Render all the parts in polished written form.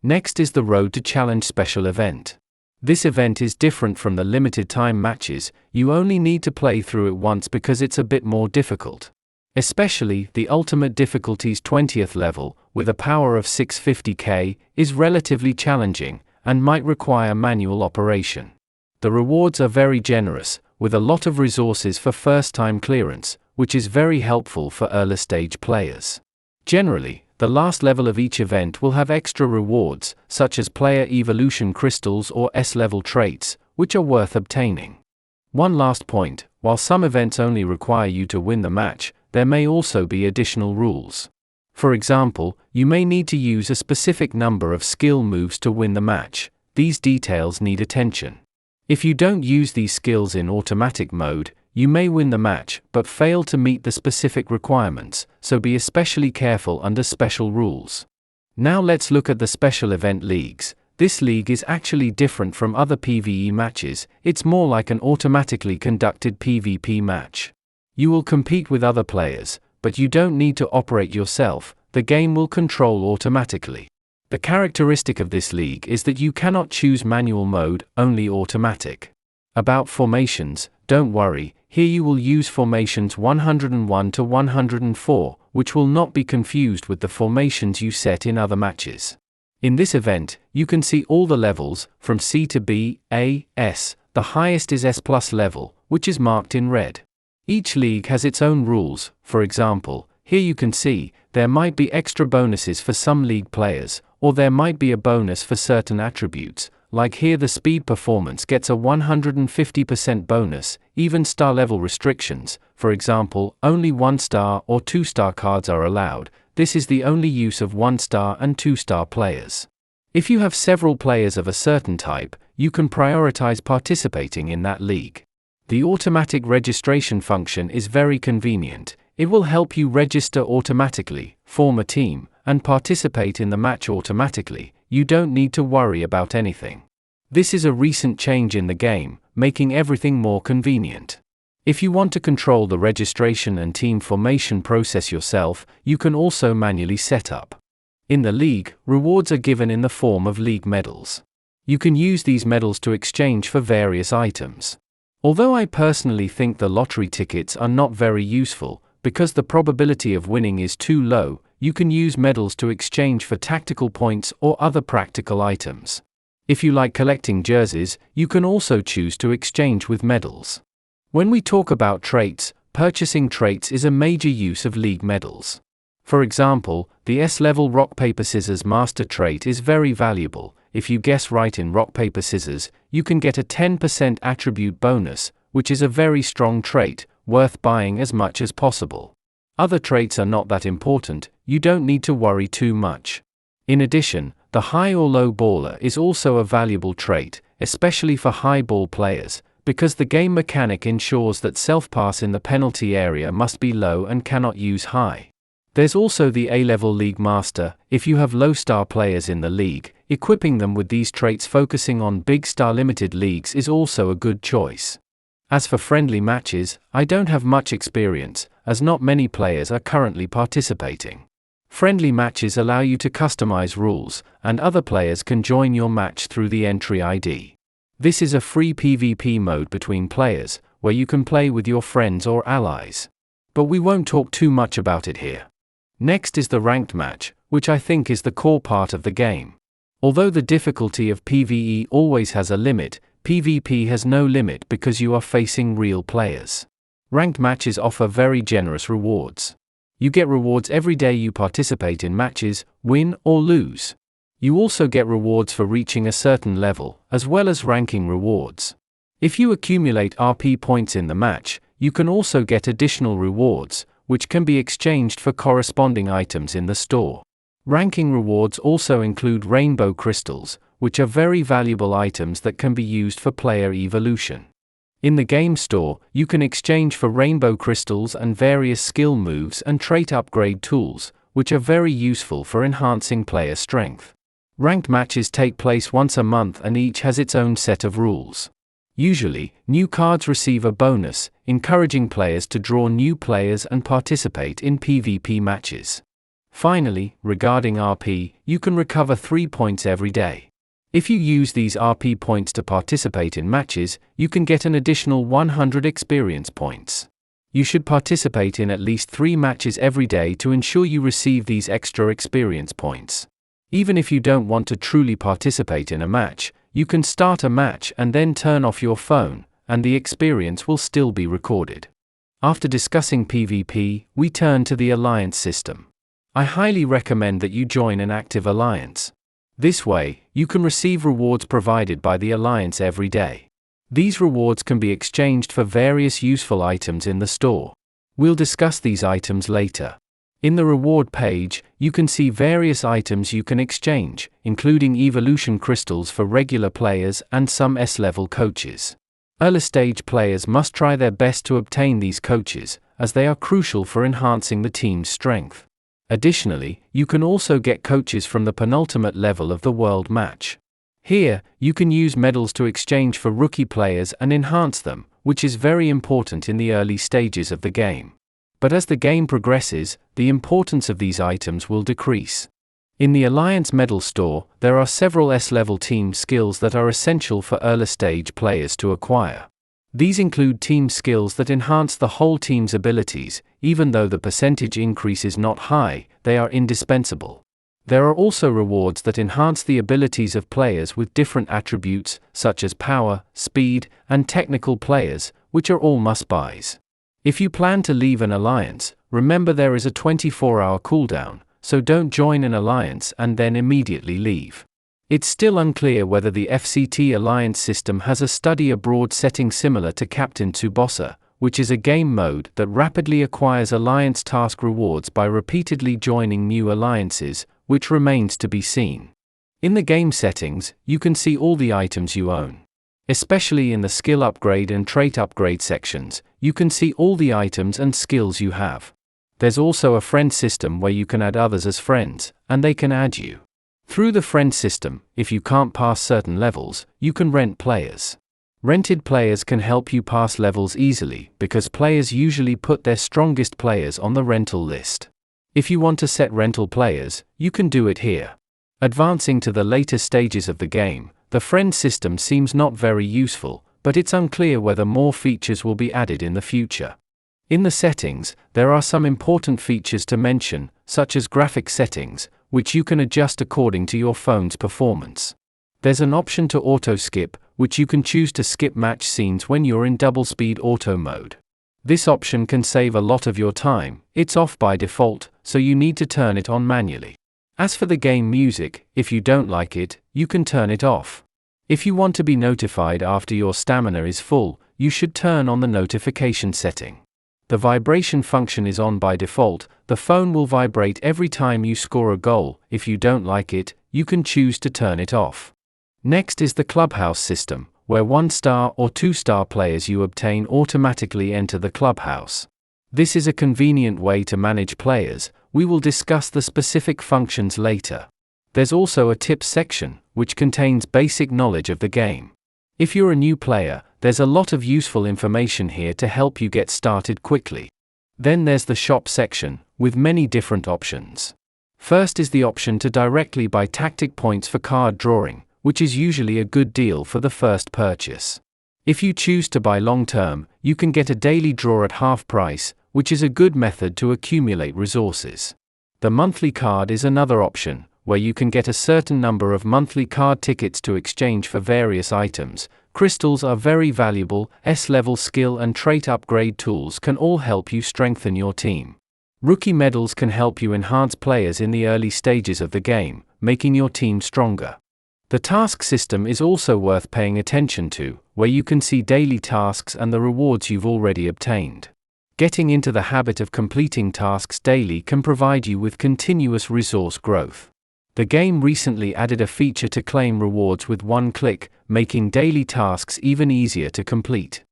Next is the Road to Challenge special event. This event is different from the limited time matches, you only need to play through it once because it's a bit more difficult. Especially, the Ultimate Difficulty's 20th level, with a power of 650k, is relatively challenging, and might require manual operation. The rewards are very generous, with a lot of resources for first-time clearance, which is very helpful for early-stage players. Generally, the last level of each event will have extra rewards, such as player evolution crystals or S-level traits, which are worth obtaining. One last point, while some events only require you to win the match, there may also be additional rules. For example, you may need to use a specific number of skill moves to win the match. These details need attention. If you don't use these skills in automatic mode, you may win the match but fail to meet the specific requirements, so be especially careful under special rules. Now let's look at the special event leagues. This league is actually different from other PvE matches, it's more like an automatically conducted PvP match. You will compete with other players, but you don't need to operate yourself, the game will control automatically. The characteristic of this league is that you cannot choose manual mode, only automatic. About formations, don't worry, here you will use formations 101 to 104, which will not be confused with the formations you set in other matches. In this event, you can see all the levels, from C to B, A, S, the highest is S+ level, which is marked in red. Each league has its own rules, for example, here you can see, there might be extra bonuses for some league players, or there might be a bonus for certain attributes, like here the speed performance gets a 150% bonus, even star level restrictions, for example, only 1-star or 2-star cards are allowed, this is the only use of 1-star and 2-star players. If you have several players of a certain type, you can prioritize participating in that league. The automatic registration function is very convenient. It will help you register automatically, form a team, and participate in the match automatically. You don't need to worry about anything. This is a recent change in the game, making everything more convenient. If you want to control the registration and team formation process yourself, you can also manually set up. In the league, rewards are given in the form of league medals. You can use these medals to exchange for various items. Although I personally think the lottery tickets are not very useful, because the probability of winning is too low, you can use medals to exchange for tactical points or other practical items. If you like collecting jerseys, you can also choose to exchange with medals. When we talk about traits, purchasing traits is a major use of league medals. For example, the S-level Rock Paper Scissors Master trait is very valuable. If you guess right in Rock Paper Scissors, you can get a 10% attribute bonus, which is a very strong trait, worth buying as much as possible. Other traits are not that important, you don't need to worry too much. In addition, the high or low baller is also a valuable trait, especially for high ball players, because the game mechanic ensures that self-pass in the penalty area must be low and cannot use high. There's also the A-level League Master. If you have low-star players in the league, equipping them with these traits focusing on big-star limited leagues is also a good choice. As for friendly matches, I don't have much experience, as not many players are currently participating. Friendly matches allow you to customize rules, and other players can join your match through the entry ID. This is a free PvP mode between players, where you can play with your friends or allies. But we won't talk too much about it here. Next is the ranked match, which I think is the core part of the game. Although the difficulty of PvE always has a limit, PvP has no limit because you are facing real players. Ranked matches offer very generous rewards. You get rewards every day you participate in matches, win or lose. You also get rewards for reaching a certain level, as well as ranking rewards. If you accumulate RP points in the match, you can also get additional rewards, which can be exchanged for corresponding items in the store. Ranking rewards also include rainbow crystals, which are very valuable items that can be used for player evolution. In the game store, you can exchange for rainbow crystals and various skill moves and trait upgrade tools, which are very useful for enhancing player strength. Ranked matches take place once a month and each has its own set of rules. Usually, new cards receive a bonus, encouraging players to draw new players and participate in PvP matches. Finally, regarding RP, you can recover 3 points every day. If you use these RP points to participate in matches, you can get an additional 100 experience points. You should participate in at least 3 matches every day to ensure you receive these extra experience points. Even if you don't want to truly participate in a match, you can start a match and then turn off your phone, and the experience will still be recorded. After discussing PvP, we turn to the alliance system. I highly recommend that you join an active alliance. This way, you can receive rewards provided by the alliance every day. These rewards can be exchanged for various useful items in the store. We'll discuss these items later. In the reward page, you can see various items you can exchange, including evolution crystals for regular players and some S-level coaches. Early stage players must try their best to obtain these coaches, as they are crucial for enhancing the team's strength. Additionally, you can also get coaches from the penultimate level of the world match. Here, you can use medals to exchange for rookie players and enhance them, which is very important in the early stages of the game. But as the game progresses, the importance of these items will decrease. In the Alliance Medal Store, there are several S-level team skills that are essential for early stage players to acquire. These include team skills that enhance the whole team's abilities. Even though the percentage increase is not high, they are indispensable. There are also rewards that enhance the abilities of players with different attributes, such as power, speed, and technical players, which are all must-buys. If you plan to leave an alliance, remember there is a 24-hour cooldown, so don't join an alliance and then immediately leave. It's still unclear whether the FCT alliance system has a study abroad setting similar to Captain Tsubasa, which is a game mode that rapidly acquires alliance task rewards by repeatedly joining new alliances, which remains to be seen. In the game settings, you can see all the items you own. Especially in the skill upgrade and trait upgrade sections, you can see all the items and skills you have. There's also a friend system where you can add others as friends, and they can add you. Through the friend system, if you can't pass certain levels, you can rent players. Rented players can help you pass levels easily because players usually put their strongest players on the rental list. If you want to set rental players, you can do it here. Advancing to the later stages of the game, the friend system seems not very useful, but it's unclear whether more features will be added in the future. In the settings, there are some important features to mention, such as graphic settings, which you can adjust according to your phone's performance. There's an option to auto-skip, which you can choose to skip match scenes when you're in double-speed auto mode. This option can save a lot of your time. It's off by default, so you need to turn it on manually. As for the game music, if you don't like it, you can turn it off. If you want to be notified after your stamina is full, you should turn on the notification setting. The vibration function is on by default. The phone will vibrate every time you score a goal. If you don't like it, you can choose to turn it off. Next is the clubhouse system, where 1-star or 2-star players you obtain automatically enter the clubhouse. This is a convenient way to manage players. We will discuss the specific functions later. There's also a tips section, which contains basic knowledge of the game. If you're a new player, there's a lot of useful information here to help you get started quickly. Then there's the shop section, with many different options. First is the option to directly buy tactic points for card drawing, which is usually a good deal for the first purchase. If you choose to buy long-term, you can get a daily draw at half price, which is a good method to accumulate resources. The monthly card is another option, where you can get a certain number of monthly card tickets to exchange for various items. Crystals are very valuable. S-level skill and trait upgrade tools can all help you strengthen your team. Rookie medals can help you enhance players in the early stages of the game, making your team stronger. The task system is also worth paying attention to, where you can see daily tasks and the rewards you've already obtained. Getting into the habit of completing tasks daily can provide you with continuous resource growth. The game recently added a feature to claim rewards with one click, making daily tasks even easier to complete.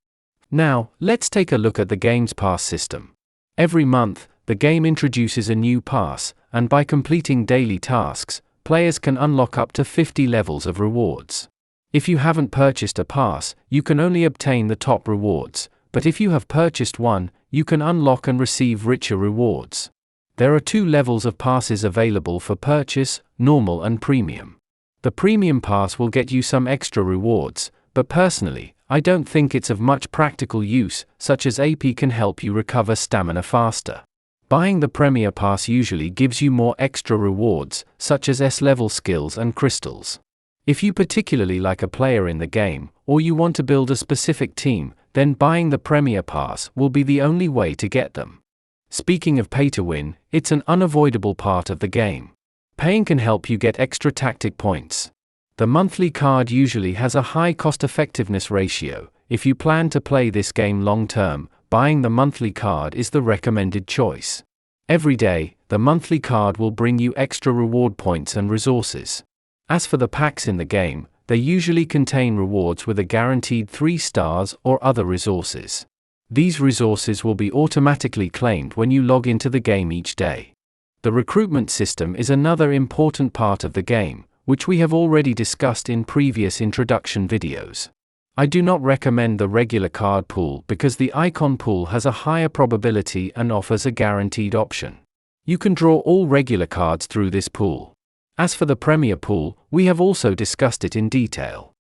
Now, let's take a look at the game's pass system. Every month, the game introduces a new pass, and by completing daily tasks, players can unlock up to 50 levels of rewards. If you haven't purchased a pass, you can only obtain the top rewards, but if you have purchased one, you can unlock and receive richer rewards. There are 2 levels of passes available for purchase, normal and premium. The premium pass will get you some extra rewards, but personally, I don't think it's of much practical use, such as AP can help you recover stamina faster. Buying the Premier Pass usually gives you more extra rewards, such as S-level skills and crystals. If you particularly like a player in the game, or you want to build a specific team, then buying the Premier Pass will be the only way to get them. Speaking of pay to win, it's an unavoidable part of the game. Paying can help you get extra tactic points. The monthly card usually has a high cost-effectiveness ratio. If you plan to play this game long-term, buying the monthly card is the recommended choice. Every day, the monthly card will bring you extra reward points and resources. As for the packs in the game, they usually contain rewards with a guaranteed 3 stars or other resources. These resources will be automatically claimed when you log into the game each day. The recruitment system is another important part of the game, which we have already discussed in previous introduction videos. I do not recommend the regular card pool because the icon pool has a higher probability and offers a guaranteed option. You can draw all regular cards through this pool. As for the Premier Pool, we have also discussed it in detail.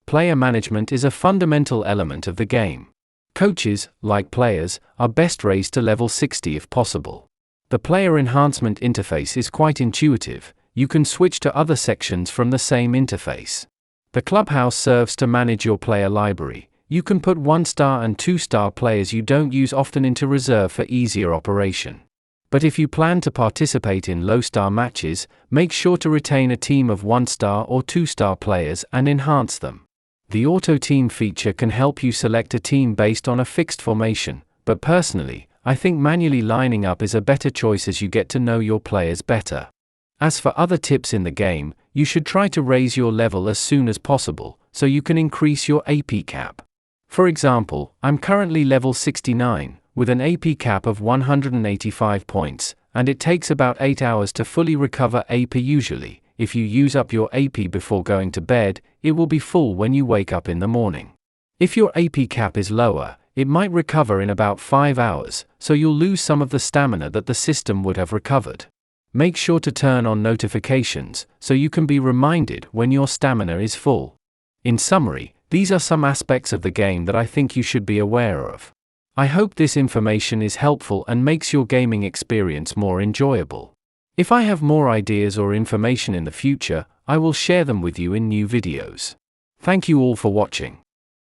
Player management is a fundamental element of the game. Coaches, like players, are best raised to level 60 if possible. The player enhancement interface is quite intuitive. You can switch to other sections from the same interface. The clubhouse serves to manage your player library. You can put 1-star and 2-star players you don't use often into reserve for easier operation. But if you plan to participate in low-star matches, make sure to retain a team of 1-star or 2-star players and enhance them. The auto-team feature can help you select a team based on a fixed formation, but personally, I think manually lining up is a better choice as you get to know your players better. As for other tips in the game, you should try to raise your level as soon as possible, so you can increase your AP cap. For example, I'm currently level 69, with an AP cap of 185 points, and it takes about 8 hours to fully recover AP usually. If you use up your AP before going to bed, it will be full when you wake up in the morning. If your AP cap is lower, it might recover in about 5 hours, so you'll lose some of the stamina that the system would have recovered. Make sure to turn on notifications, so you can be reminded when your stamina is full. In summary, these are some aspects of the game that I think you should be aware of. I hope this information is helpful and makes your gaming experience more enjoyable. If I have more ideas or information in the future, I will share them with you in new videos. Thank you all for watching.